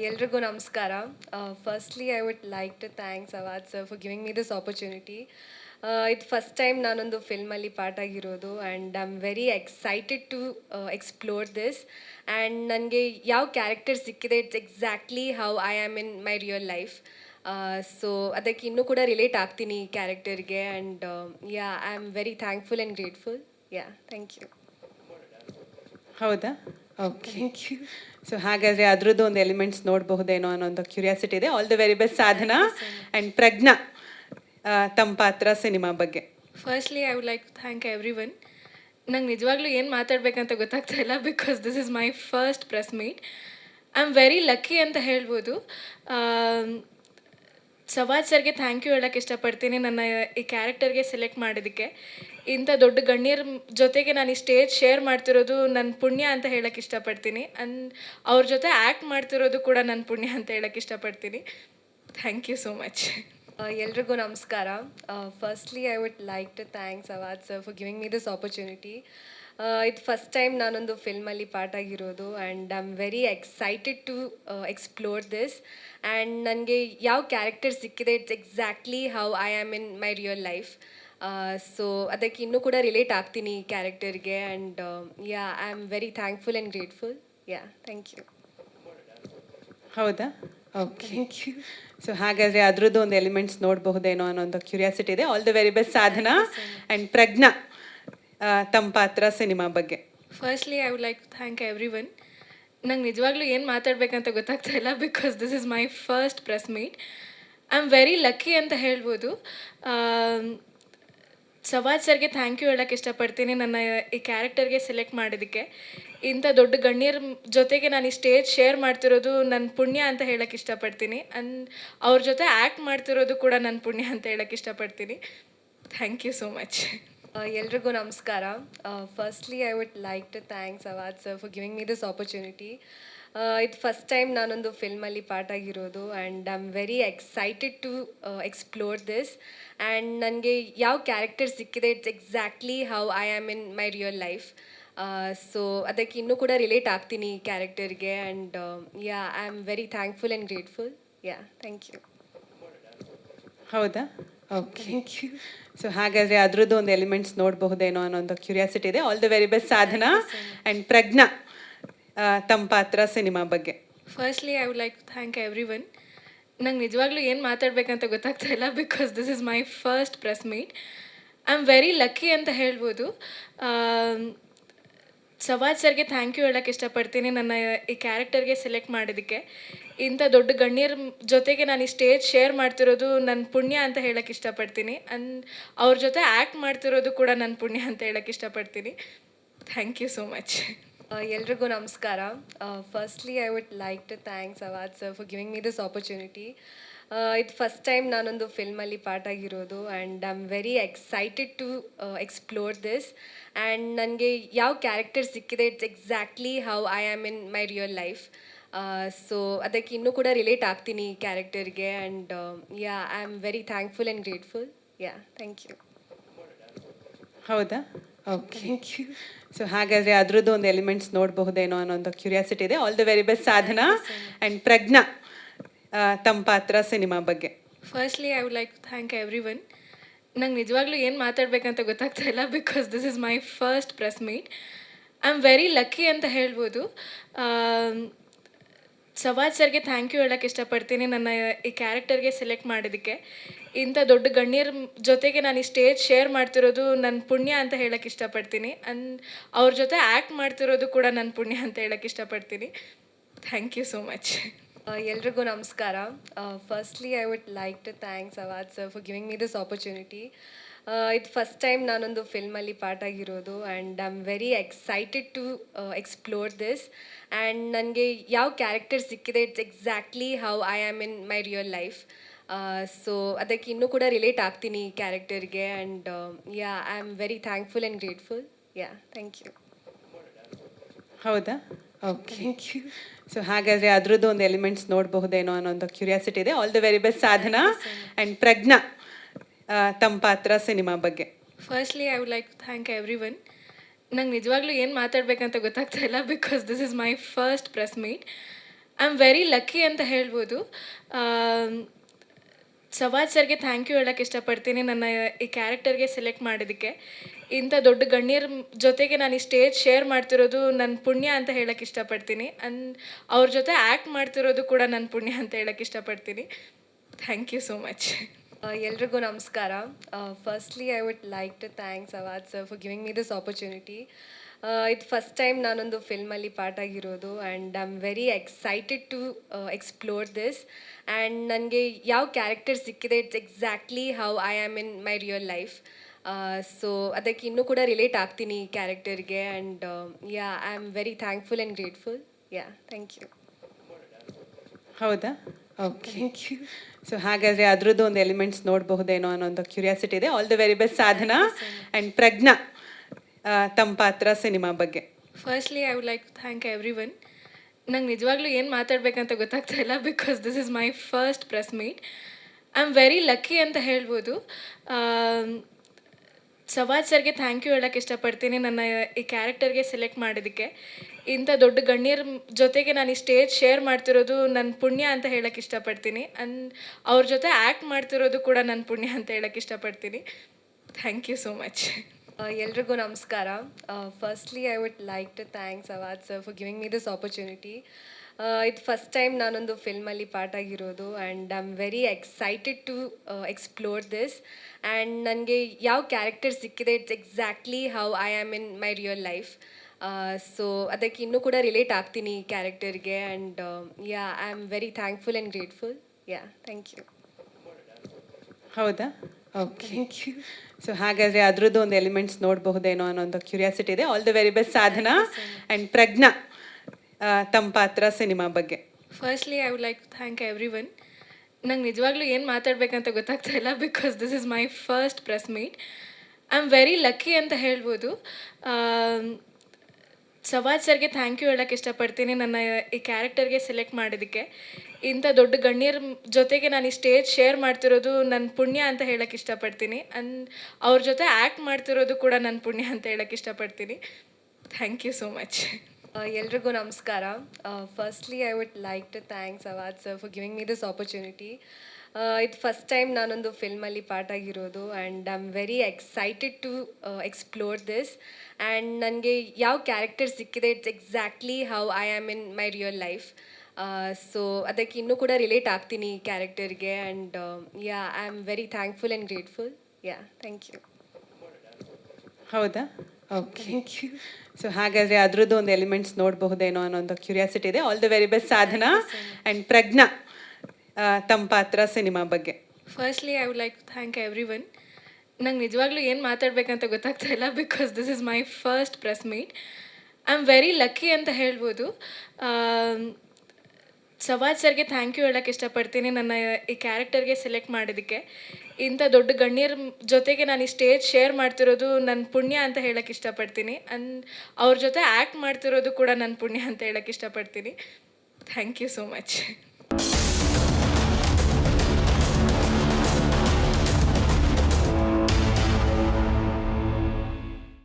ಎಲ್ರಿಗೂ ನಮಸ್ಕಾರ. Firstly I would like to thanks ಅವಾದ್ sir for giving me this opportunity. ಇದು first time ನಾನೊಂದು ಫಿಲ್ಮಲ್ಲಿ ಪಾರ್ಟ್ ಆಗಿರೋದು and I am very excited to explore this. And ನನಗೆ ಯಾವ ಕ್ಯಾರೆಕ್ಟರ್ ಸಿಕ್ಕಿದೆ it's exactly how I am in my real life. So ಅದಕ್ಕೆ ಇನ್ನೂ ಕೂಡ ರಿಲೇಟ್ ಆಗ್ತೀನಿ ಈ ಕ್ಯಾರೆಕ್ಟರ್ಗೆ and yeah I am very thankful and grateful. Yeah thank you. ಹೌದಾ? ಓಕೆ. Thank you. ಸೊ ಹಾಗಾದರೆ ಅದರದ್ದು ಒಂದು ಎಲಿಮೆಂಟ್ಸ್ ನೋಡಬಹುದೇನೋ ಅನ್ನೋ ಒಂದು ಕ್ಯೂರಿಯಾಸಿಟಿ ಇದೆ. All the very best Sadhana and ಪ್ರಜ್ಞಾ, ತಮ್ಮ ಪಾತ್ರ ಸಿನಿಮಾ ಬಗ್ಗೆ. Firstly I would like to thank everyone. ನಂಗೆ ನಿಜವಾಗ್ಲೂ ಏನು ಮಾತಾಡಬೇಕಂತ ಗೊತ್ತಾಗ್ತಾ ಇಲ್ಲ because this is my first press meet. I am very lucky ಅಂತ ಹೇಳ್ಬೋದು. ಸವಾಜ್ ಸರ್ಗೆ ಥ್ಯಾಂಕ್ ಯು ಹೇಳೋಕ್ಕೆ ಇಷ್ಟಪಡ್ತೀನಿ ನನ್ನ ಈ ಕ್ಯಾರೆಕ್ಟರ್ಗೆ ಸೆಲೆಕ್ಟ್ ಮಾಡೋದಕ್ಕೆ. ಇಂಥ ದೊಡ್ಡ ಗಣ್ಯರ ಜೊತೆಗೆ ನಾನು ಈ ಸ್ಟೇಜ್ ಶೇರ್ ಮಾಡ್ತಿರೋದು ನನ್ನ ಪುಣ್ಯ ಅಂತ ಹೇಳೋಕ್ಕೆ ಇಷ್ಟಪಡ್ತೀನಿ. ಅವ್ರ ಜೊತೆ ಆ್ಯಕ್ಟ್ ಮಾಡ್ತಿರೋದು ಕೂಡ ನನ್ನ ಪುಣ್ಯ ಅಂತ ಹೇಳೋಕ್ಕೆ ಇಷ್ಟಪಡ್ತೀನಿ. Thank you so much. ಎಲ್ರಿಗೂ ನಮಸ್ಕಾರ. Firstly I would like to thanks ಅವಾದ್ sir for giving me this opportunity. ಇದು ಫಸ್ಟ್ ಟೈಮ್ ನಾನೊಂದು ಫಿಲ್ಮಲ್ಲಿ ಪಾರ್ಟ್ ಆಗಿರೋದು and I am very excited to explore this. And ನನಗೆ ಯಾವ ಕ್ಯಾರೆಕ್ಟರ್ ಸಿಕ್ಕಿದೆ it's exactly how I am in my real life. So ಅದಕ್ಕೆ ಇನ್ನೂ ಕೂಡ ರಿಲೇಟ್ ಆಗ್ತೀನಿ ಈ ಕ್ಯಾರೆಕ್ಟರ್ಗೆ and yeah I am very thankful and grateful. Yeah thank you. ಹೌದಾ? ಓಕೆ. Thank you. ಸೊ ಹಾಗಾದರೆ ಅದರದ್ದು ಒಂದು ಎಲಿಮೆಂಟ್ಸ್ ನೋಡಬಹುದೇನೋ ಅನ್ನೋ ಒಂದು ಕ್ಯೂರಿಯಾಸಿಟಿ ಇದೆ. All the very best Sadhana and ಪ್ರಜ್ಞಾ, ತಮ್ಮ ಪಾತ್ರ ಸಿನಿಮಾ ಬಗ್ಗೆ. Firstly I would like to thank everyone. ನಂಗೆ ನಿಜವಾಗ್ಲೂ ಏನು ಮಾತಾಡಬೇಕಂತ ಗೊತ್ತಾಗ್ತಾ ಇಲ್ಲ because this is my first press meet. I am very lucky ಅಂತ ಹೇಳ್ಬೋದು. ಸವಾಜ್ ಸರ್ಗೆ ಥ್ಯಾಂಕ್ ಯು ಹೇಳೋಕ್ಕೆ ಇಷ್ಟಪಡ್ತೀನಿ ನನ್ನ ಈ ಕ್ಯಾರೆಕ್ಟರ್ಗೆ ಸೆಲೆಕ್ಟ್ ಮಾಡೋದಕ್ಕೆ. ಇಂಥ ದೊಡ್ಡ ಗಣ್ಯರ ಜೊತೆಗೆ ನಾನು ಈ ಸ್ಟೇಜ್ ಶೇರ್ ಮಾಡ್ತಿರೋದು ನನ್ನ ಪುಣ್ಯ ಅಂತ ಹೇಳೋಕ್ಕೆ ಇಷ್ಟಪಡ್ತೀನಿ. ಅವ್ರ ಜೊತೆ ಆ್ಯಕ್ಟ್ ಮಾಡ್ತಿರೋದು ಕೂಡ ನನ್ನ ಪುಣ್ಯ ಅಂತ ಹೇಳೋಕ್ಕೆ ಇಷ್ಟಪಡ್ತೀನಿ. Thank you so much. ಎಲ್ರಿಗೂ ನಮಸ್ಕಾರ. Firstly I would like to thanks ಅವಾದ್ sir for giving me this opportunity. ಇದು ಫಸ್ಟ್ ಟೈಮ್ ನಾನೊಂದು ಫಿಲ್ಮಲ್ಲಿ ಪಾರ್ಟ್ ಆಗಿರೋದು and I am very excited to explore this. And ನನಗೆ ಯಾವ ಕ್ಯಾರೆಕ್ಟರ್ ಸಿಕ್ಕಿದೆ it's exactly how I am in my real life. So ಅದಕ್ಕೆ ಇನ್ನೂ ಕೂಡ ರಿಲೇಟ್ ಆಗ್ತೀನಿ ಈ ಕ್ಯಾರೆಕ್ಟರ್ಗೆ and yeah I am very thankful and grateful. Yeah thank you. ಹೌದಾ? ಓಕೆ. Thank you. ಸೊ ಹಾಗಾದರೆ ಅದರದ್ದು ಒಂದು ಎಲಿಮೆಂಟ್ಸ್ ನೋಡಬಹುದೇನೋ ಅನ್ನೋ ಒಂದು ಕ್ಯೂರಿಯಾಸಿಟಿ ಇದೆ. All the very best Sadhana and ಪ್ರಜ್ಞಾ, ತಮ್ಮ ಪಾತ್ರ ಸಿನಿಮಾ ಬಗ್ಗೆ. Firstly I would like to thank everyone. ನಂಗೆ ನಿಜವಾಗ್ಲೂ ಏನು ಮಾತಾಡಬೇಕಂತ ಗೊತ್ತಾಗ್ತಾ ಇಲ್ಲ because this is my first press meet. I am very lucky ಅಂತ ಹೇಳ್ಬೋದು. ಸವಾಜ್ ಸರ್ಗೆ ಥ್ಯಾಂಕ್ ಯು ಹೇಳೋಕ್ಕೆ ಇಷ್ಟಪಡ್ತೀನಿ ನನ್ನ ಈ ಕ್ಯಾರೆಕ್ಟರ್ಗೆ ಸೆಲೆಕ್ಟ್ ಮಾಡೋದಕ್ಕೆ. ಇಂಥ ದೊಡ್ಡ ಗಣ್ಯರ ಜೊತೆಗೆ ನಾನು ಈ ಸ್ಟೇಜ್ ಶೇರ್ ಮಾಡ್ತಿರೋದು ನನ್ನ ಪುಣ್ಯ ಅಂತ ಹೇಳೋಕ್ಕೆ ಇಷ್ಟಪಡ್ತೀನಿ. ಅವ್ರ ಜೊತೆ ಆ್ಯಕ್ಟ್ ಮಾಡ್ತಿರೋದು ಕೂಡ ನನ್ನ ಪುಣ್ಯ ಅಂತ ಹೇಳೋಕ್ಕೆ ಇಷ್ಟಪಡ್ತೀನಿ. Thank you so much. ಎಲ್ರಿಗೂ ನಮಸ್ಕಾರ. Firstly I would like to thanks ಅವಾದ್ sir for giving me this opportunity. ಇದು ಫಸ್ಟ್ ಟೈಮ್ ನಾನೊಂದು ಫಿಲ್ಮಲ್ಲಿ ಪಾರ್ಟ್ ಆಗಿರೋದು and I am very excited to explore this. And ನನಗೆ ಯಾವ ಕ್ಯಾರೆಕ್ಟರ್ ಸಿಕ್ಕಿದೆ it's exactly how I am in my real life. So ಅದಕ್ಕೆ ಇನ್ನೂ ಕೂಡ ರಿಲೇಟ್ ಆಗ್ತೀನಿ ಈ ಕ್ಯಾರೆಕ್ಟರ್ಗೆ and yeah I am very thankful and grateful. Yeah thank you. ಹೌದಾ? ಓಕೆ. Thank you. ಸೊ ಹಾಗಾದರೆ ಅದರದ್ದು ಒಂದು ಎಲಿಮೆಂಟ್ಸ್ ನೋಡಬಹುದೇನೋ ಅನ್ನೋ ಒಂದು ಕ್ಯೂರಿಯಾಸಿಟಿ ಇದೆ. All the very best Sadhana and ಪ್ರಜ್ಞಾ, ತಮ್ಮ ಪಾತ್ರ ಸಿನಿಮಾ ಬಗ್ಗೆ. Firstly I would like to thank everyone. ನಂಗೆ ನಿಜವಾಗ್ಲೂ ಏನು ಮಾತಾಡಬೇಕಂತ ಗೊತ್ತಾಗ್ತಾ ಇಲ್ಲ because this is my first press meet. I am very lucky ಅಂತ ಹೇಳ್ಬೋದು. ಸವಾಜ್ ಸರ್ಗೆ ಥ್ಯಾಂಕ್ ಯು ಹೇಳೋಕ್ಕೆ ಇಷ್ಟಪಡ್ತೀನಿ ನನ್ನ ಈ ಕ್ಯಾರೆಕ್ಟರ್ಗೆ ಸೆಲೆಕ್ಟ್ ಮಾಡೋದಕ್ಕೆ. ಇಂಥ ದೊಡ್ಡ ಗಣ್ಯರ ಜೊತೆಗೆ ನಾನು ಈ ಸ್ಟೇಜ್ ಶೇರ್ ಮಾಡ್ತಿರೋದು ನನ್ನ ಪುಣ್ಯ ಅಂತ ಹೇಳೋಕ್ಕೆ ಇಷ್ಟಪಡ್ತೀನಿ. ಅವ್ರ ಜೊತೆ ಆ್ಯಕ್ಟ್ ಮಾಡ್ತಿರೋದು ಕೂಡ ನನ್ನ ಪುಣ್ಯ ಅಂತ ಹೇಳೋಕ್ಕೆ ಇಷ್ಟಪಡ್ತೀನಿ. Thank you so much. ಎಲ್ರಿಗೂ ನಮಸ್ಕಾರ. Firstly I would like to thanks ಅವಾದ್ sir for giving me this opportunity. ಇದು ಫಸ್ಟ್ ಟೈಮ್ ನಾನೊಂದು ಫಿಲ್ಮಲ್ಲಿ ಪಾರ್ಟ್ ಆಗಿರೋದು and I am very excited to explore this. And ನನಗೆ ಯಾವ ಕ್ಯಾರೆಕ್ಟರ್ ಸಿಕ್ಕಿದೆ it's exactly how I am in my real life. So ಅದಕ್ಕೆ ಇನ್ನೂ ಕೂಡ ರಿಲೇಟ್ ಆಗ್ತೀನಿ ಈ ಕ್ಯಾರೆಕ್ಟರ್ಗೆ and yeah I am very thankful and grateful. Yeah thank you. ಹೌದಾ? ಓಕೆ. Thank you. ಸೊ ಹಾಗಾದರೆ ಅದರದ್ದು ಒಂದು ಎಲಿಮೆಂಟ್ಸ್ ನೋಡಬಹುದೇನೋ ಅನ್ನೋ ಒಂದು ಕ್ಯೂರಿಯಾಸಿಟಿ ಇದೆ. All the very best Sadhana and ಪ್ರಜ್ಞಾ, ತಮ್ಮ ಪಾತ್ರ ಸಿನಿಮಾ ಬಗ್ಗೆ. Firstly I would like to thank everyone. ನಂಗೆ ನಿಜವಾಗ್ಲೂ ಏನು ಮಾತಾಡಬೇಕಂತ ಗೊತ್ತಾಗ್ತಾ ಇಲ್ಲ because this is my first press meet. I am very lucky ಅಂತ ಹೇಳ್ಬೋದು. ಸವಾಜ್ ಸರ್ಗೆ ಥ್ಯಾಂಕ್ ಯು ಹೇಳೋಕ್ಕೆ ಇಷ್ಟಪಡ್ತೀನಿ ನನ್ನ ಈ ಕ್ಯಾರೆಕ್ಟರ್ಗೆ ಸೆಲೆಕ್ಟ್ ಮಾಡೋದಕ್ಕೆ. ಇಂಥ ದೊಡ್ಡ ಗಣ್ಯರ ಜೊತೆಗೆ ನಾನು ಈ ಸ್ಟೇಜ್ ಶೇರ್ ಮಾಡ್ತಿರೋದು ನನ್ನ ಪುಣ್ಯ ಅಂತ ಹೇಳೋಕ್ಕೆ ಇಷ್ಟಪಡ್ತೀನಿ. ಅವ್ರ ಜೊತೆ ಆ್ಯಕ್ಟ್ ಮಾಡ್ತಿರೋದು ಕೂಡ ನನ್ನ ಪುಣ್ಯ ಅಂತ ಹೇಳೋಕ್ಕೆ ಇಷ್ಟಪಡ್ತೀನಿ. Thank you so much. ಎಲ್ರಿಗೂ ನಮಸ್ಕಾರ. Firstly I would like to thanks ಅವಾದ್ sir for giving me this opportunity. ಇದು ಫಸ್ಟ್ ಟೈಮ್ ನಾನೊಂದು ಫಿಲ್ಮಲ್ಲಿ ಪಾರ್ಟ್ ಆಗಿರೋದು and I am very excited to explore this. And ನನಗೆ ಯಾವ ಕ್ಯಾರೆಕ್ಟರ್ ಸಿಕ್ಕಿದೆ it's exactly how I am in my real life. So ಅದಕ್ಕೆ ಇನ್ನೂ ಕೂಡ ರಿಲೇಟ್ ಆಗ್ತೀನಿ ಈ ಕ್ಯಾರೆಕ್ಟರ್ಗೆ. And yeah I am very thankful and grateful. Yeah thank you. ಹೌದಾ? ಓಕೆ. ಸೊ ಹಾಗಾದರೆ ಅದರದ್ದು ಒಂದು ಎಲಿಮೆಂಟ್ಸ್ ನೋಡಬಹುದೇನೋ ಅನ್ನೋ ಒಂದು ಕ್ಯೂರಿಯಾಸಿಟಿ ಇದೆ. All the very best Sadhana. And ಪ್ರಜ್ಞಾ, ತಮ್ಮ ಪಾತ್ರ ಸಿನಿಮಾ ಬಗ್ಗೆ. Firstly I would like to thank everyone. ನಂಗೆ ನಿಜವಾಗ್ಲೂ ಏನು ಮಾತಾಡಬೇಕಂತ ಗೊತ್ತಾಗ್ತಾ ಇಲ್ಲ, because this is my first press meet. I am very lucky ಅಂತ ಹೇಳ್ಬೋದು. ಸವಾಜ್ ಸರ್ಗೆ ಥ್ಯಾಂಕ್ ಯು ಹೇಳೋಕ್ಕೆ ಇಷ್ಟಪಡ್ತೀನಿ ನನ್ನ ಈ ಕ್ಯಾರೆಕ್ಟರ್ಗೆ ಸೆಲೆಕ್ಟ್ ಮಾಡೋದಕ್ಕೆ. ಇಂಥ ದೊಡ್ಡ ಗಣ್ಯರ ಜೊತೆಗೆ ನಾನು ಈ ಸ್ಟೇಜ್ ಶೇರ್ ಮಾಡ್ತಿರೋದು ನನ್ನ ಪುಣ್ಯ ಅಂತ ಹೇಳೋಕ್ಕೆ ಇಷ್ಟಪಡ್ತೀನಿ. ಅವ್ರ ಜೊತೆ ಆ್ಯಕ್ಟ್ ಮಾಡ್ತಿರೋದು ಕೂಡ ನನ್ನ ಪುಣ್ಯ ಅಂತ ಹೇಳೋಕ್ಕೆ ಇಷ್ಟಪಡ್ತೀನಿ. Thank you so much. ಎಲ್ರಿಗೂ ನಮಸ್ಕಾರ. Firstly I would like to thanks ಅವಾದ್ sir for giving me this opportunity. ಇದು ಫಸ್ಟ್ ಟೈಮ್ ನಾನೊಂದು ಫಿಲ್ಮಲ್ಲಿ ಪಾರ್ಟ್ ಆಗಿರೋದು and I am very excited to explore this. And ನನಗೆ ಯಾವ ಕ್ಯಾರೆಕ್ಟರ್ ಸಿಕ್ಕಿದೆ it's exactly how I am in my real life. So ಅದಕ್ಕೆ ಇನ್ನೂ ಕೂಡ ರಿಲೇಟ್ ಆಗ್ತೀನಿ ಈ ಕ್ಯಾರೆಕ್ಟರ್ಗೆ. And yeah I am very thankful and grateful. Yeah thank you. ಹೌದಾ? ಓಕೆ. ಸೊ ಹಾಗಾದರೆ ಅದರದ್ದು ಒಂದು ಎಲಿಮೆಂಟ್ಸ್ ನೋಡಬಹುದೇನೋ ಅನ್ನೋ ಒಂದು ಕ್ಯೂರಿಯಾಸಿಟಿ ಇದೆ. All the very best Sadhana. And ಪ್ರಜ್ಞಾ, ತಮ್ಮ ಪಾತ್ರ ಸಿನಿಮಾ ಬಗ್ಗೆ. Firstly I would like to thank everyone. ನಂಗೆ ನಿಜವಾಗ್ಲೂ ಏನು ಮಾತಾಡಬೇಕಂತ ಗೊತ್ತಾಗ್ತಾ ಇಲ್ಲ, because this is my first press meet. I am very lucky ಅಂತ ಹೇಳ್ಬೋದು. ಸವಾಜ್ ಸರ್ಗೆ ಥ್ಯಾಂಕ್ ಯು ಹೇಳೋಕ್ಕೆ ಇಷ್ಟಪಡ್ತೀನಿ ನನ್ನ ಈ ಕ್ಯಾರೆಕ್ಟರ್ಗೆ ಸೆಲೆಕ್ಟ್ ಮಾಡೋದಕ್ಕೆ. ಇಂಥ ದೊಡ್ಡ ಗಣ್ಯರ ಜೊತೆಗೆ ನಾನು ಈ ಸ್ಟೇಜ್ ಶೇರ್ ಮಾಡ್ತಿರೋದು ನನ್ನ ಪುಣ್ಯ ಅಂತ ಹೇಳೋಕ್ಕೆ ಇಷ್ಟಪಡ್ತೀನಿ. ಅವ್ರ ಜೊತೆ ಆ್ಯಕ್ಟ್ ಮಾಡ್ತಿರೋದು ಕೂಡ ನನ್ನ ಪುಣ್ಯ ಅಂತ ಹೇಳೋಕ್ಕೆ ಇಷ್ಟಪಡ್ತೀನಿ. Thank you so much. ಎಲ್ರಿಗೂ ನಮಸ್ಕಾರ. Firstly I would like to thanks ಅವಾದ್ sir for giving me this opportunity. ಇದು ಫಸ್ಟ್ ಟೈಮ್ ನಾನೊಂದು ಫಿಲ್ಮಲ್ಲಿ ಪಾರ್ಟ್ ಆಗಿರೋದು and I am very excited to explore this. And ನನಗೆ ಯಾವ ಕ್ಯಾರೆಕ್ಟರ್ ಸಿಕ್ಕಿದೆ it's exactly how I am in my real life. So ಅದಕ್ಕೆ ಇನ್ನೂ ಕೂಡ ರಿಲೇಟ್ ಆಗ್ತೀನಿ ಈ ಕ್ಯಾರೆಕ್ಟರ್ಗೆ. And yeah I am very thankful and grateful. Yeah thank you. ಹೌದಾ? ಓಕೆ. ಸೊ ಹಾಗಾದರೆ ಅದರದ್ದು ಒಂದು ಎಲಿಮೆಂಟ್ಸ್ ನೋಡಬಹುದೇನೋ ಅನ್ನೋ ಒಂದು ಕ್ಯೂರಿಯಾಸಿಟಿ ಇದೆ. All the very best Sadhana. And ಪ್ರಜ್ಞಾ, ತಮ್ಮ ಪಾತ್ರ ಸಿನಿಮಾ ಬಗ್ಗೆ. Firstly I would like to thank everyone. ನಂಗೆ ನಿಜವಾಗ್ಲೂ ಏನು ಮಾತಾಡಬೇಕಂತ ಗೊತ್ತಾಗ್ತಾ ಇಲ್ಲ, because this is my first press meet. I am very lucky ಅಂತ ಹೇಳ್ಬೋದು. ಸವಾಜ್ ಸರ್ಗೆ ಥ್ಯಾಂಕ್ ಯು ಹೇಳೋಕ್ಕೆ ಇಷ್ಟಪಡ್ತೀನಿ ನನ್ನ ಈ ಕ್ಯಾರೆಕ್ಟರ್ಗೆ ಸೆಲೆಕ್ಟ್ ಮಾಡೋದಕ್ಕೆ. ಇಂಥ ದೊಡ್ಡ ಗಣ್ಯರ ಜೊತೆಗೆ ನಾನು ಈ ಸ್ಟೇಜ್ ಶೇರ್ ಮಾಡ್ತಿರೋದು ನನ್ನ ಪುಣ್ಯ ಅಂತ ಹೇಳೋಕ್ಕೆ ಇಷ್ಟಪಡ್ತೀನಿ. ಅವ್ರ ಜೊತೆ ಆ್ಯಕ್ಟ್ ಮಾಡ್ತಿರೋದು ಕೂಡ ನನ್ನ ಪುಣ್ಯ ಅಂತ ಹೇಳೋಕ್ಕೆ ಇಷ್ಟಪಡ್ತೀನಿ. Thank you so much.